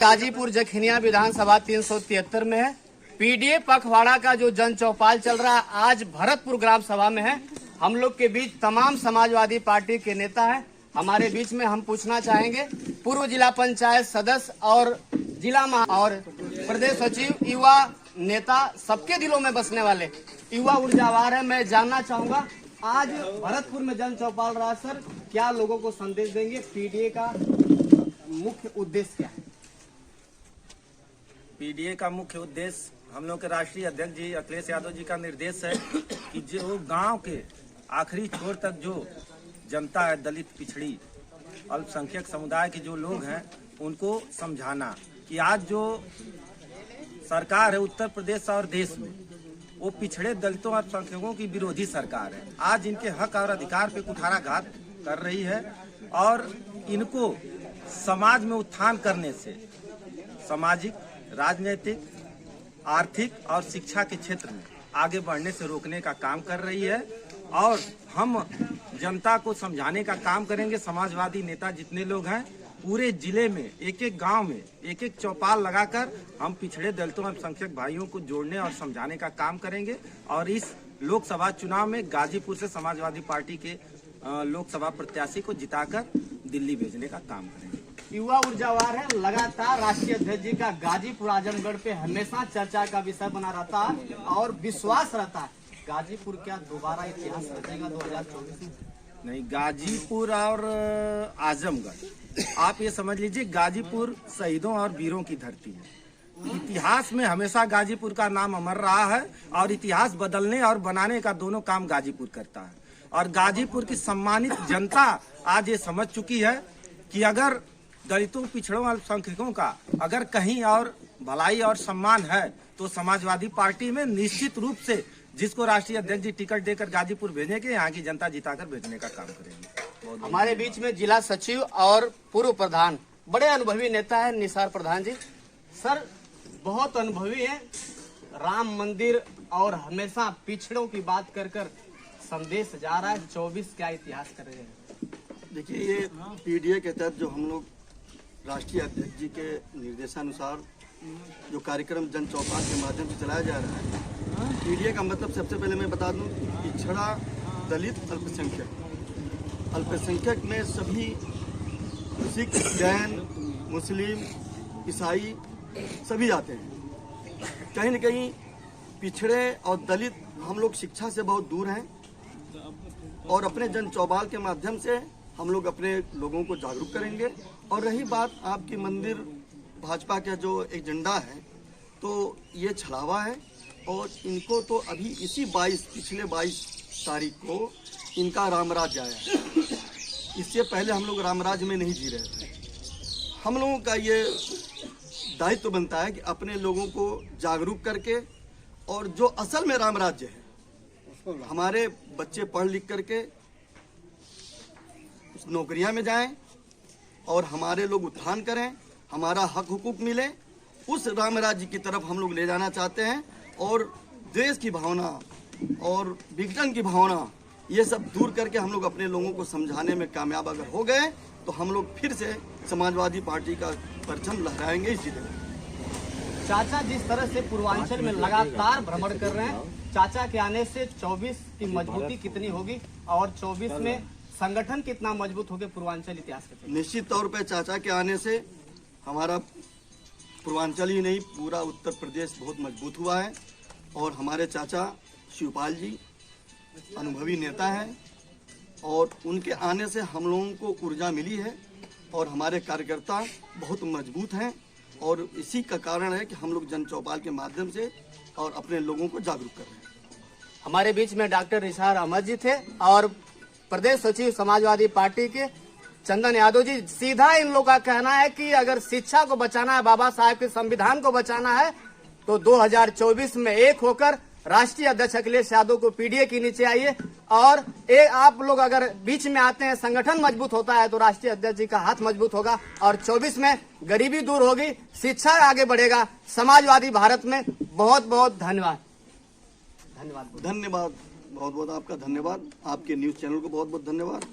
गाजीपुर जखनिया विधानसभा 373 में है। पीडीए पखवाड़ा का जो जन चौपाल चल रहा है आज भरतपुर ग्राम सभा में है। हम लोग के बीच तमाम समाजवादी पार्टी के नेता हैं। हमारे बीच में हम पूछना चाहेंगे पूर्व जिला पंचायत सदस्य और जिला और प्रदेश सचिव, युवा नेता, सबके दिलों में बसने वाले युवा ऊर्जावार है। मैं जानना चाहूंगा आज भरतपुर में जन चौपाल रहा सर, क्या लोगों को संदेश देंगे? पीडीए का मुख्य उद्देश्य क्या है? पीडीए का मुख्य उद्देश्य हम लोग के राष्ट्रीय अध्यक्ष जी अखिलेश यादव जी का निर्देश है कि जो गांव के आखिरी छोर तक जो जनता है, दलित, पिछड़ी, अल्पसंख्यक समुदाय के जो लोग हैं, उनको समझाना कि आज जो सरकार है उत्तर प्रदेश और देश में, वो पिछड़े दलितों और अल्पसंख्यकों की विरोधी सरकार है। आज इनके हक और अधिकार पे कुठाराघात कर रही है और इनको समाज में उत्थान करने से, सामाजिक, राजनीतिक, आर्थिक और शिक्षा के क्षेत्र में आगे बढ़ने से रोकने का काम कर रही है। और हम जनता को समझाने का काम करेंगे। समाजवादी नेता जितने लोग हैं पूरे जिले में, एक एक गांव में एक एक चौपाल लगाकर हम पिछड़े दलितों और अल्पसंख्यक भाइयों को जोड़ने और समझाने का काम करेंगे। और इस लोकसभा चुनाव में गाजीपुर से समाजवादी पार्टी के लोकसभा प्रत्याशी को जिताकर दिल्ली भेजने का काम करेंगे। युवा ऊर्जावार है, लगातार राष्ट्रीय अध्यक्ष जी का गाजीपुर आजमगढ़ पे हमेशा चर्चा का विषय बना रहता है और विश्वास रहता है गाजीपुर क्या दोबारा इतिहास रचेगा 2024 में? नहीं, गाजीपुर और आजमगढ़ आप ये समझ लीजिए, गाजीपुर शहीदों और वीरों की धरती है। इतिहास में हमेशा गाजीपुर का नाम अमर रहा है और इतिहास बदलने और बनाने का दोनों काम गाजीपुर करता है। और गाजीपुर की सम्मानित जनता आज ये समझ चुकी है कि अगर दलितों, पिछड़ों, अल्पसंख्यकों का अगर कहीं और भलाई और सम्मान है तो समाजवादी पार्टी में निश्चित रूप से जिसको राष्ट्रीय अध्यक्ष जी टिकट देकर गाजीपुर भेजेंगे, यहाँ की जनता जिताकर भेजने का काम करेंगे। हमारे बीच में जिला सचिव और पूर्व प्रधान, बड़े अनुभवी नेता है निसार प्रधान जी। सर बहुत अनुभवी है, राम मंदिर और हमेशा पिछड़ों की बात कर कर संदेश जा रहा है। 24 क्या इतिहास कर रहे हैं? देखिए, ये पीडीए के तहत जो हम लोग राष्ट्रीय अध्यक्ष जी के निर्देशानुसार जो कार्यक्रम जन चौपाल के माध्यम से चलाया जा रहा है, पीडीए का मतलब सबसे पहले मैं बता दूं, पिछड़ा, दलित, अल्पसंख्यक में सभी सिख, जैन, मुस्लिम, ईसाई सभी आते हैं। कहीं न कहीं पिछड़े और दलित हम लोग शिक्षा से बहुत दूर हैं और अपने जन चौपाल के माध्यम से हम लोग अपने लोगों को जागरूक करेंगे। और रही बात आपकी मंदिर भाजपा का जो एजेंडा है, तो ये छलावा है और इनको तो अभी इसी पिछले 22 तारीख को इनका रामराज आया। इससे पहले हम लोग रामराज में नहीं जी रहे थे। हम लोगों का ये दायित्व बनता है कि अपने लोगों को जागरूक करके, और जो असल में रामराज्य है, हमारे बच्चे पढ़ लिख करके नौकरियां में जाएं और हमारे लोग उत्थान करें, हमारा हक हुकूक मिले, उस राम राज्य की तरफ हम लोग ले जाना चाहते हैं। और देश की भावना और विघटन की भावना ये सब दूर करके हम लोग अपने लोगों को समझाने में कामयाब अगर हो गए तो हम लोग फिर से समाजवादी पार्टी का परचम लहराएंगे इस जिले में। चाचा जिस तरह से पूर्वांचल में लगातार भ्रमण कर रहे हैं, चाचा के आने से 24 की मजबूती कितनी होगी और 24 में संगठन कितना मजबूत हो गया पूर्वांचल इतिहास के? निश्चित तौर पर चाचा के आने से हमारा पूर्वांचल ही नहीं, पूरा उत्तर प्रदेश बहुत मजबूत हुआ है। और हमारे चाचा शिवपाल जी अनुभवी नेता हैं और उनके आने से हम लोगों को ऊर्जा मिली है और हमारे कार्यकर्ता बहुत मजबूत हैं। और इसी का कारण है कि हम लोग जन चौपाल के माध्यम से और अपने लोगों को जागरूक कर रहे हैं। हमारे बीच में डॉक्टर निसार अहमद जी थे और प्रदेश सचिव समाजवादी पार्टी के चंदन यादव जी। सीधा इन लोगों का कहना है कि अगर शिक्षा को बचाना है, बाबा साहब के संविधान को बचाना है, तो 2024 में एक होकर राष्ट्रीय अध्यक्ष अखिलेश यादव को पीडीए के नीचे आइए। और आप लोग अगर बीच में आते हैं, संगठन मजबूत होता है तो राष्ट्रीय अध्यक्ष जी का हाथ मजबूत होगा और 24 में गरीबी दूर होगी, शिक्षा आगे बढ़ेगा, समाजवादी भारत में। बहुत बहुत धन्यवाद। बहुत बहुत आपका धन्यवाद, आपके न्यूज चैनल को बहुत बहुत धन्यवाद।